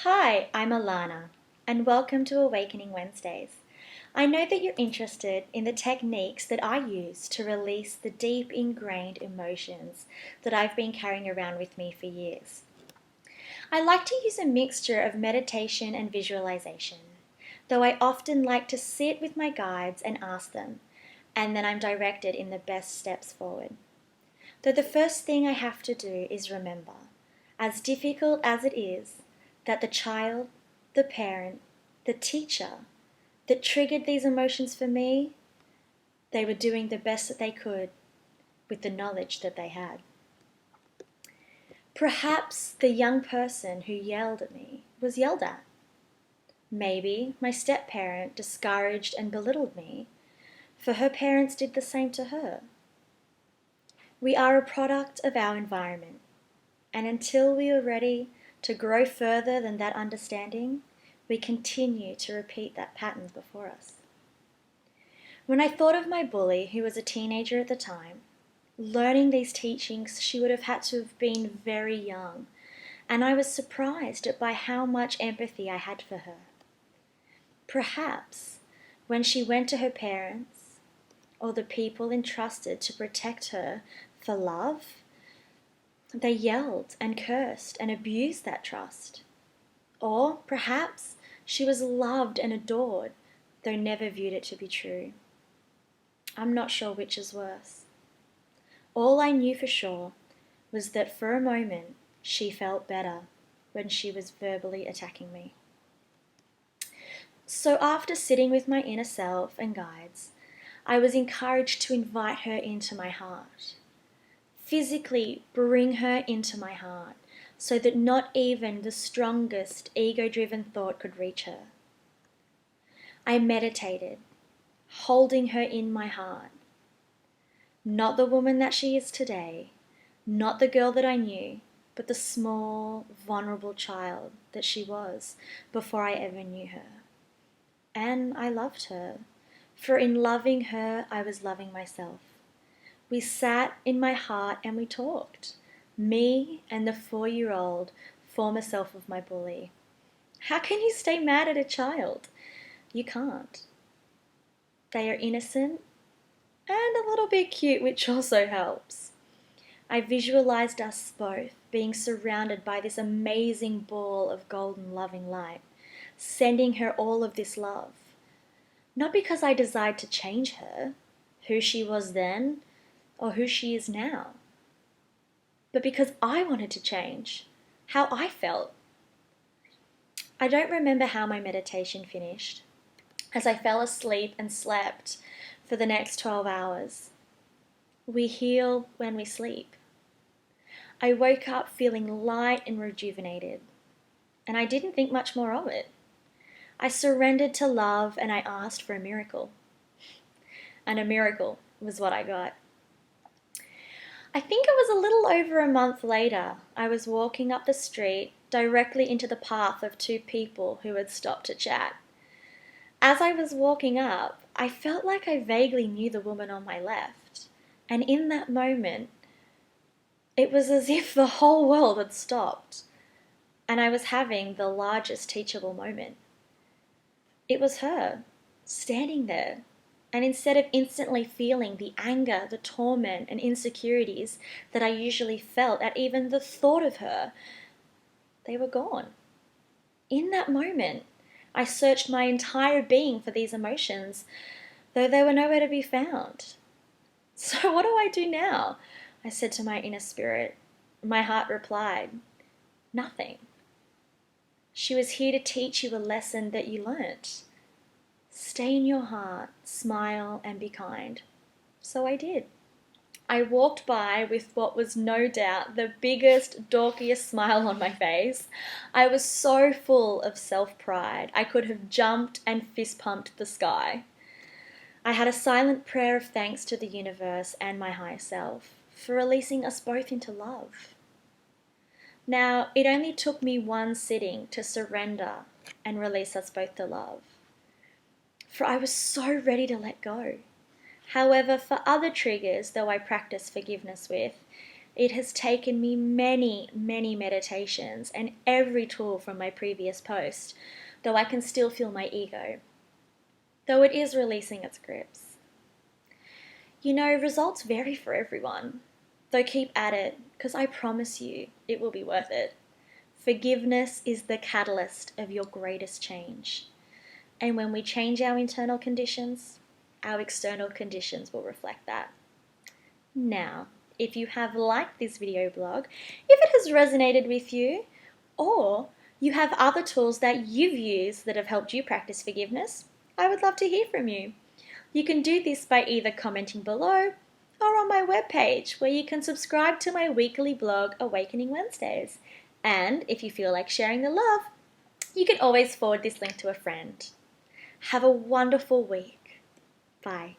Hi, I'm Alana, and welcome to Awakening Wednesdays. I know that you're interested in the techniques that I use to release the deep ingrained emotions that I've been carrying around with me for years. I like to use a mixture of meditation and visualization, though I often like to sit with my guides and ask them, and then I'm directed in the best steps forward. Though the first thing I have to do is remember, as difficult as it is, that the child, the parent, the teacher that triggered these emotions for me, they were doing the best that they could with the knowledge that they had. Perhaps the young person who yelled at me was yelled at. Maybe my step-parent discouraged and belittled me, for her parents did the same to her. We are a product of our environment, and until we are ready to grow further than that understanding, we continue to repeat that pattern before us. When I thought of my bully, who was a teenager at the time, learning these teachings, she would have had to have been very young, and I was surprised by how much empathy I had for her. Perhaps when she went to her parents or the people entrusted to protect her for love, they yelled and cursed and abused that trust. Or perhaps she was loved and adored, though never viewed it to be true. I'm not sure which is worse. All I knew for sure was that for a moment she felt better when she was verbally attacking me. So after sitting with my inner self and guides, I was encouraged to invite her into my heart. Physically bring her into my heart so that not even the strongest ego-driven thought could reach her. I meditated, holding her in my heart. Not the woman that she is today, not the girl that I knew, but the small, vulnerable child that she was before I ever knew her. And I loved her, for in loving her, I was loving myself. We sat in my heart and we talked, me and the 4-year-old former self of my bully. How can you stay mad at a child? You can't. They are innocent and a little bit cute, which also helps. I visualized us both being surrounded by this amazing ball of golden loving light, sending her all of this love. Not because I desired to change her, who she was then, or who she is now, but because I wanted to change how I felt. I don't remember how my meditation finished, as I fell asleep and slept for the next 12 hours. We heal when we sleep. I woke up feeling light and rejuvenated, and I didn't think much more of it. I surrendered to love and I asked for a miracle. And a miracle was what I got. I think it was a little over a month later, I was walking up the street directly into the path of 2 people who had stopped to chat. As I was walking up, I felt like I vaguely knew the woman on my left, and in that moment, it was as if the whole world had stopped, and I was having the largest teachable moment. It was her, standing there, and instead of instantly feeling the anger, the torment, and insecurities that I usually felt at even the thought of her, they were gone. In that moment, I searched my entire being for these emotions, though they were nowhere to be found. So what do I do now? I said to my inner spirit. My heart replied, nothing. She was here to teach you a lesson that you learnt. Stay in your heart, smile, and be kind. So I did. I walked by with what was no doubt the biggest, dorkiest smile on my face. I was so full of self-pride, I could have jumped and fist-pumped the sky. I had a silent prayer of thanks to the universe and my higher self for releasing us both into love. Now, it only took me one sitting to surrender and release us both to love, for I was so ready to let go. However, for other triggers, though I practice forgiveness with, It has taken me many, many meditations and every tool from my previous post, though I can still feel my ego, though it is releasing its grips. You know, results vary for everyone, though keep at it, because I promise you it will be worth it. Forgiveness is the catalyst of your greatest change. And when we change our internal conditions, our external conditions will reflect that. Now, if you have liked this video blog, if it has resonated with you, or you have other tools that you've used that have helped you practice forgiveness, I would love to hear from you. You can do this by either commenting below or on my webpage, where you can subscribe to my weekly blog, Awakening Wednesdays. And if you feel like sharing the love, you can always forward this link to a friend. Have a wonderful week. Bye.